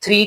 3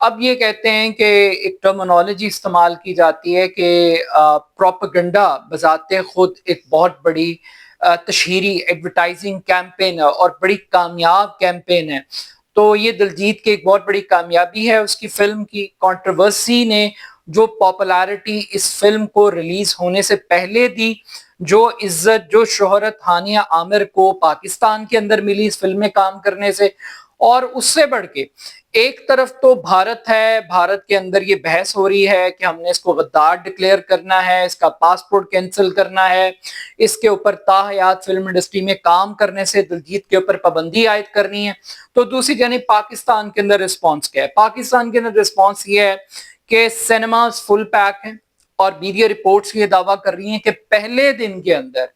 اب یہ کہتے ہیں کہ ایک ٹرمنالوجی استعمال کی جاتی ہے کہ پروپیگنڈا بذات خود ایک بہت بڑی تشہیری ایڈورٹائزنگ کیمپین ہے اور بڑی کامیاب کیمپین ہے. تو یہ دلجیت کی ایک بہت بڑی کامیابی ہے اس کی فلم کی. کنٹروورسی نے جو پاپولیرٹی اس فلم کو ریلیز ہونے سے پہلے دی، جو عزت جو شہرت ہانیہ عامر کو پاکستان کے اندر ملی اس فلم میں کام کرنے سے، اور اس سے بڑھ کے ایک طرف تو بھارت ہے، بھارت کے اندر یہ بحث ہو رہی ہے کہ ہم نے اس کو غدار ڈکلیئر کرنا ہے، اس کا پاسپورٹ کینسل کرنا ہے، اس کے اوپر تاحیات فلم انڈسٹری میں کام کرنے سے دلجیت کے اوپر پابندی عائد کرنی ہے. تو دوسری جانب پاکستان کے اندر رسپانس کیا ہے؟ پاکستان کے اندر رسپانس یہ ہے کہ سینماز فل پیک ہیں، اور میڈیا رپورٹس یہ دعویٰ کر رہی ہیں کہ پہلے دن کے اندر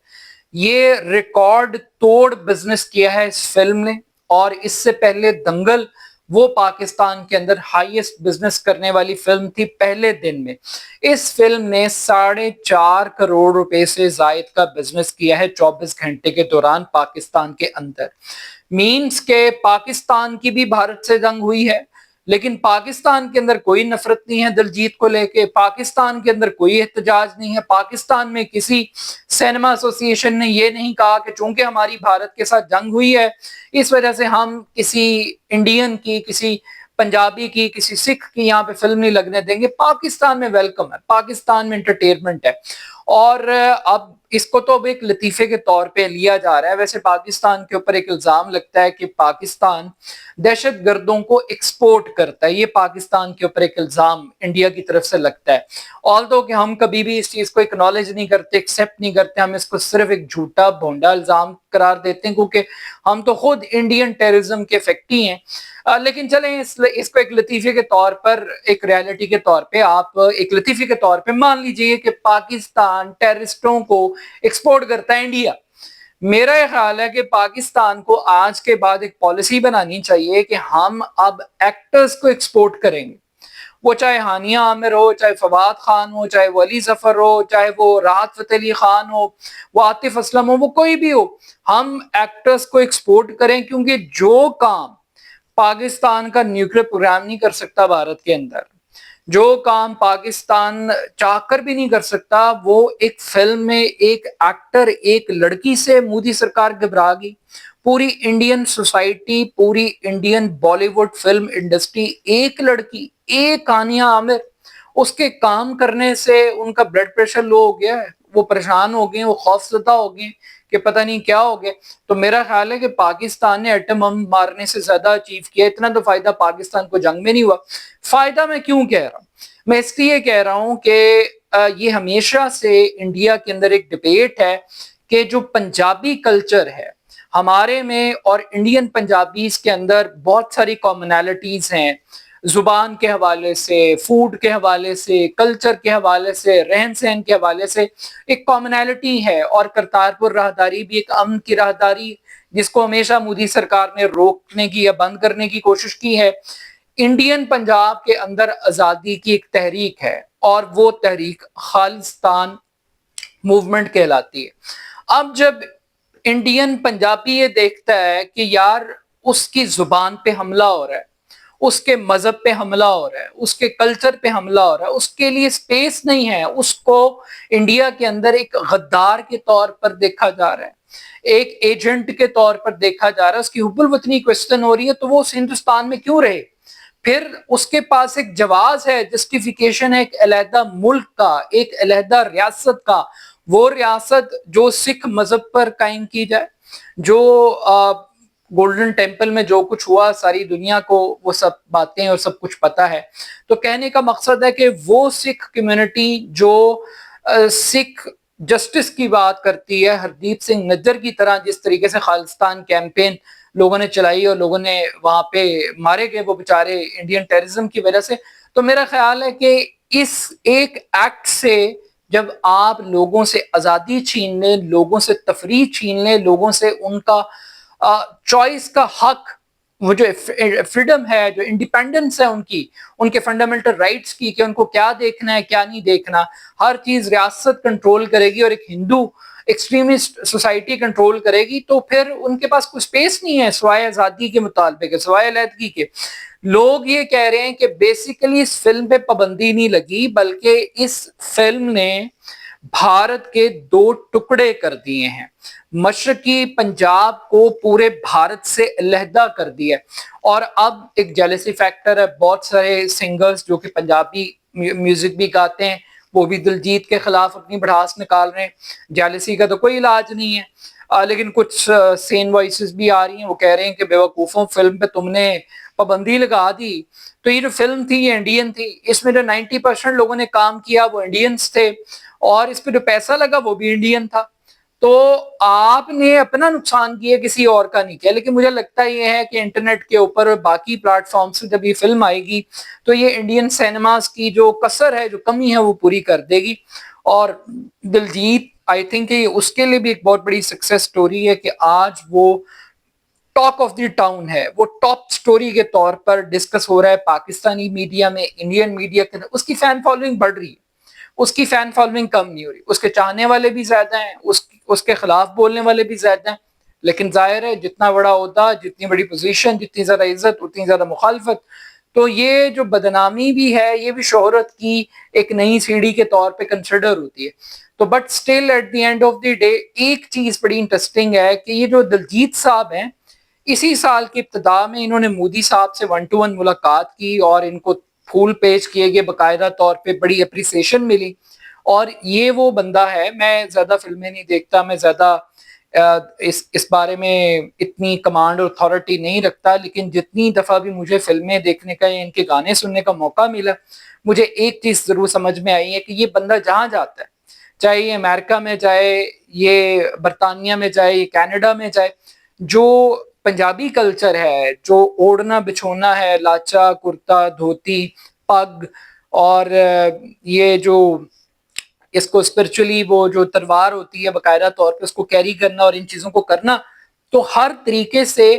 یہ ریکارڈ توڑ بزنس کیا ہے اس فلم نے. اور اس سے پہلے دنگل وہ پاکستان کے اندر ہائیسٹ بزنس کرنے والی فلم تھی پہلے دن میں. اس فلم نے 4.5 کروڑ روپے سے زائد کا بزنس کیا ہے 24 گھنٹے کے دوران پاکستان کے اندر. مینس کہ پاکستان کی بھی بھارت سے جنگ ہوئی ہے، لیکن پاکستان کے اندر کوئی نفرت نہیں ہے دلجیت کو لے کے، پاکستان کے اندر کوئی احتجاج نہیں ہے. پاکستان میں کسی سینما ایسوسی ایشن نے یہ نہیں کہا کہ چونکہ ہماری بھارت کے ساتھ جنگ ہوئی ہے اس وجہ سے ہم کسی انڈین کی، کسی پنجابی کی، کسی سکھ کی یہاں پہ فلم نہیں لگنے دیں گے. پاکستان میں ویلکم ہے، پاکستان میں انٹرٹینمنٹ ہے. اور اب اس کو تو اب ایک لطیفے کے طور پہ لیا جا رہا ہے. ویسے پاکستان کے اوپر ایک الزام لگتا ہے کہ پاکستان دہشت گردوں کو ایکسپورٹ کرتا ہے. یہ پاکستان کے اوپر ایک الزام انڈیا کی طرف سے لگتا ہے. آلدو کہ ہم کبھی بھی اس چیز کو اکنالج نہیں کرتے، ایکسیپٹ نہیں کرتے، ہم اس کو صرف ایک جھوٹا بھونڈا الزام قرار دیتے ہیں کیونکہ ہم تو خود انڈین ٹیررزم کے فیکٹری ہیں. لیکن چلیں اس کو ایک لطیفے کے طور پر، ایک ریالٹی کے طور پہ، آپ ایک لطیفے کے طور پہ مان لیجئے کہ پاکستان ٹیررسٹوں کو ایکسپورٹ کرتا ہے انڈیا. میرا یہ خیال ہے کہ پاکستان کو آج کے بعد ایک پالیسی بنانی چاہیے کہ ہم اب ایکٹرز کو ایکسپورٹ کریں گے، وہ چاہے ہانیہ عامر ہو، چاہے فواد خان ہو، چاہے وہ علی ظفر ہو، چاہے وہ راحت فتح علی خان ہو، وہ عاطف اسلم ہو، وہ کوئی بھی ہو، ہم ایکٹرز کو ایکسپورٹ کریں. کیونکہ جو کام پاکستان کا نیوکلیر پروگرام نہیں کر سکتا بھارت کے اندر، جو کام پاکستان چاہ کر بھی نہیں کر سکتا، وہ ایک فلم میں ایک ایکٹر، ایک لڑکی سے مودی سرکار گھبرا گئی. پوری انڈین سوسائٹی، پوری Indian Bollywood film industry, ایک لڑکی، ایک ہانیہ عامر، اس کے کام کرنے سے ان کا بلڈ پریشر لو ہو گیا ہے، وہ پریشان ہو گئے، وہ خوف زدہ ہو گئے کہ پتہ نہیں کیا ہو گیا. تو میرا خیال ہے کہ پاکستان نے ایٹم بم مارنے سے زیادہ اچیو کیا. اتنا تو فائدہ پاکستان کو جنگ میں نہیں ہوا. فائدہ میں کیوں کہہ رہا ہوں؟ میں اس لیے کہہ رہا ہوں کہ یہ ہمیشہ سے انڈیا کے اندر ایک ڈبیٹ ہے کہ جو پنجابی کلچر ہے ہمارے میں، اور انڈین پنجابیز کے اندر بہت ساری کامنالٹیز ہیں، زبان کے حوالے سے، فوڈ کے حوالے سے، کلچر کے حوالے سے، رہن سہن کے حوالے سے ایک کامنالٹی ہے. اور کرتارپور راہداری بھی ایک امن کی راہداری جس کو ہمیشہ مودی سرکار نے روکنے کی یا بند کرنے کی کوشش کی ہے. انڈین پنجاب کے اندر آزادی کی ایک تحریک ہے اور وہ تحریک خالصتان موومنٹ کہلاتی ہے. اب جب انڈین پنجابی یہ دیکھتا ہے کہ یار اس کی زبان پہ حملہ ہو رہا ہے، اس کے مذہب پہ حملہ ہو رہا ہے، اس کے کلچر پہ حملہ ہو رہا ہے، اس کے لیے سپیس نہیں ہے، اس کو انڈیا کے اندر ایک غدار کے طور پر دیکھا جا رہا ہے، ایک ایجنٹ کے طور پر دیکھا جا رہا ہے، اس کی حب الوطنی کوسچن ہو رہی ہے، تو وہ اس ہندوستان میں کیوں رہے؟ پھر اس کے پاس ایک جواز ہے، جسٹیفیکیشن ہے ایک علیحدہ ملک کا، ایک علیحدہ ریاست کا. وہ ریاست جو سکھ مذہب پر قائم کی جائے، جو گولڈن ٹیمپل میں جو کچھ ہوا ساری دنیا کو وہ سب باتیں اور سب کچھ پتا ہے. تو کہنے کا مقصد ہے کہ وہ سکھ کمیونٹی جو سکھ جسٹس کی بات کرتی ہے، ہردیپ سنگھ نجر کی طرح جس طریقے سے خالصتان کیمپین لوگوں نے چلائی اور لوگوں نے وہاں پہ مارے گئے وہ بیچارے انڈین ٹیررزم کی وجہ سے. تو میرا خیال ہے کہ اس ایک ایکٹ سے جب آپ لوگوں سے آزادی چھین لیں، لوگوں سے تفریح چھین لیں، لوگوں سے ان کا چوائس کا حق، وہ جو فریڈم ہے، جو انڈیپینڈنس ہے ان کے فنڈامنٹل رائٹس کی، کہ ان کو کیا دیکھنا ہے کیا نہیں دیکھنا، ہر چیز ریاست کنٹرول کرے گی اور ایک ہندو ایکسٹریمسٹ سوسائٹی کنٹرول کرے گی تو پھر ان کے پاس کوئی اسپیس نہیں ہے سوائے آزادی کے مطالبے کے، سوائے علیحدگی کے۔ لوگ یہ کہہ رہے ہیں کہ بیسیکلی اس فلم پہ پابندی نہیں لگی، بلکہ اس فلم نے بھارت کے دو ٹکڑے کر دیے ہیں، مشرقی پنجاب کو پورے بھارت سے علیحدہ کر دیا ہے۔ اور اب ایک جیلسی فیکٹر ہے، بہت سارے سنگرز جو کہ پنجابی میوزک بھی گاتے ہیں وہ بھی دلجیت کے خلاف اپنی بڑھاس نکال رہے ہیں۔ جیلسی کا تو کوئی علاج نہیں ہے، لیکن کچھ سین وائسز بھی آ رہی ہیں، وہ کہہ رہے ہیں کہ بیوقوفوں فلم پہ تم نے پابندی لگا دی، تو یہ جو فلم تھی یہ انڈین تھی، اس میں جو 90% لوگوں نے کام کیا وہ انڈینز تھے، اور اس پہ جو پیسہ لگا وہ بھی انڈین تھا۔ تو آپ نے اپنا نقصان کیا، کسی اور کا نہیں کیا۔ لیکن مجھے لگتا یہ ہے کہ انٹرنیٹ کے اوپر اور باقی پلیٹ فارم سے جب یہ فلم آئے گی تو یہ انڈین سینماز کی جو کسر ہے، جو کمی ہے، وہ پوری کر دے گی۔ اور دلجیت آئی تھنک اس کے لیے بھی ایک بہت بڑی سکسیس سٹوری ہے کہ آج وہ ٹاک آف دی ٹاؤن ہے، وہ ٹاپ سٹوری کے طور پر ڈسکس ہو رہا ہے پاکستانی میڈیا میں، انڈین میڈیا کے اندر۔ اس کی فین فالوئنگ بڑھ رہی ہے، اس کی فین فالوئنگ کم نہیں ہو رہی، اس کے چاہنے والے بھی زیادہ ہیں، اس کے خلاف بولنے والے بھی زیادہ ہیں۔ لیکن ظاہر ہے جتنا بڑا عہدہ، جتنی بڑی پوزیشن، جتنی زیادہ عزت، اتنی زیادہ مخالفت۔ تو یہ جو بدنامی بھی ہے یہ بھی شہرت کی ایک نئی سیڑھی کے طور پہ کنسیڈر ہوتی ہے۔ تو but still at the end of the day ایک چیز بڑی انٹرسٹنگ ہے کہ یہ جو دلجیت صاحب ہیں، اسی سال کی ابتدا میں انہوں نے مودی صاحب سے 1-to-1 ملاقات کی اور ان کو پھول پیش کیے گئے، باقاعدہ طور پہ بڑی اپریسیشن ملی۔ اور یہ وہ بندہ ہے، میں زیادہ فلمیں نہیں دیکھتا، میں زیادہ اس بارے میں اتنی کمانڈ اور اتھارٹی نہیں رکھتا، لیکن جتنی دفعہ بھی مجھے فلمیں دیکھنے کا یا ان کے گانے سننے کا موقع ملا، مجھے ایک چیز ضرور سمجھ میں آئی ہے کہ یہ بندہ جہاں جاتا ہے، چاہے یہ امریکہ میں جائے، یہ برطانیہ میں جائے، یہ کینیڈا میں جائے، جو پنجابی کلچر ہے، جو اوڑھنا بچھونا ہے، لاچا، کرتا، دھوتی، پگ، اور یہ جو اس کو اسپرچولی وہ جو تلوار ہوتی ہے باقاعدہ طور پہ اس کو کیری کرنا اور ان چیزوں کو کرنا، تو ہر طریقے سے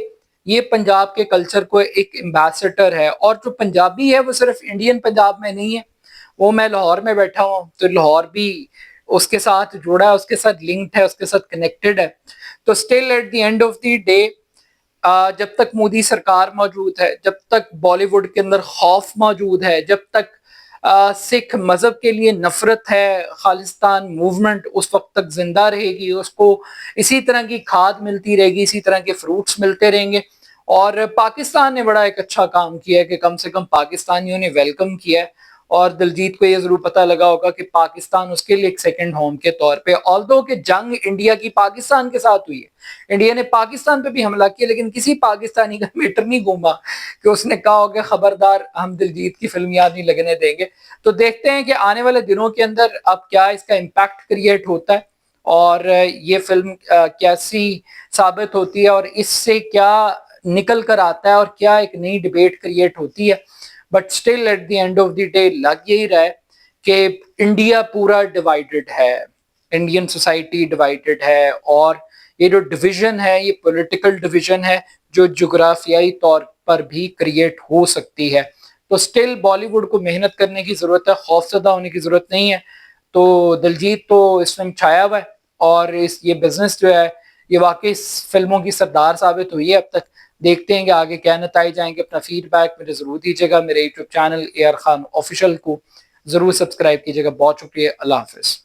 یہ پنجاب کے کلچر کو ایک ایمبیسڈر ہے۔ اور جو پنجابی ہے وہ صرف انڈین پنجاب میں نہیں ہے، وہ میں لاہور میں بیٹھا ہوں تو لاہور بھی اس کے ساتھ جڑا ہے، اس کے ساتھ لنکڈ ہے، اس کے ساتھ کنیکٹڈ ہے۔ تو still at the end of the day جب تک مودی سرکار موجود ہے، جب تک بالی ووڈ کے اندر خوف موجود ہے، جب تک سکھ مذہب کے لیے نفرت ہے، خالصتان موومنٹ اس وقت تک زندہ رہے گی، اس کو اسی طرح کی کھاد ملتی رہے گی، اسی طرح کے فروٹس ملتے رہیں گے۔ اور پاکستان نے بڑا ایک اچھا کام کیا ہے کہ کم سے کم پاکستانیوں نے ویلکم کیا ہے، اور دلجیت کو یہ ضرور پتہ لگا ہوگا کہ پاکستان اس کے لیے ایک سیکنڈ ہوم کے طور پہ، آلدو کہ جنگ انڈیا کی پاکستان کے ساتھ ہوئی ہے، انڈیا نے پاکستان پہ بھی حملہ کیا، لیکن کسی پاکستانی کا میٹر نہیں گھوما کہ اس نے کہا ہو کہ خبردار ہم دلجیت کی فلم یاد نہیں لگنے دیں گے۔ تو دیکھتے ہیں کہ آنے والے دنوں کے اندر اب کیا اس کا امپیکٹ کریٹ ہوتا ہے، اور یہ فلم کیسی ثابت ہوتی ہے، اور اس سے کیا نکل کر آتا ہے، اور کیا ایک نئی ڈیبیٹ کریٹ ہوتی ہے۔ But still at the end of the day لگ یہی رہا ہے کہ انڈیا پورا ڈیوائیڈڈ ہے، انڈین سوسائٹی ڈیوائیڈڈ ہے، اور یہ جو ڈویژن ہے یہ پولیٹیکل ڈویژن ہے جو جغرافیائی طور پر بھی کریٹ ہو سکتی ہے۔ تو سٹل بالی ووڈ کو محنت کرنے کی ضرورت ہے، خوف زدہ ہونے کی ضرورت نہیں ہے۔ تو دلجیت تو اس میں چھایا ہوا ہے، اور یہ بزنس جو ہے یہ واقعی فلموں کی سردار ثابت ہوئی ہے اب تک۔ دیکھتے ہیں کہ آگے کیا نتائج آئیں گے۔ اپنا فیڈ بیک میرے ضرور دیجیے گا، میرے YouTube channel AR Khan official کو ضرور سبسکرائب کیجیے گا۔ بہت شکریہ، اللہ حافظ۔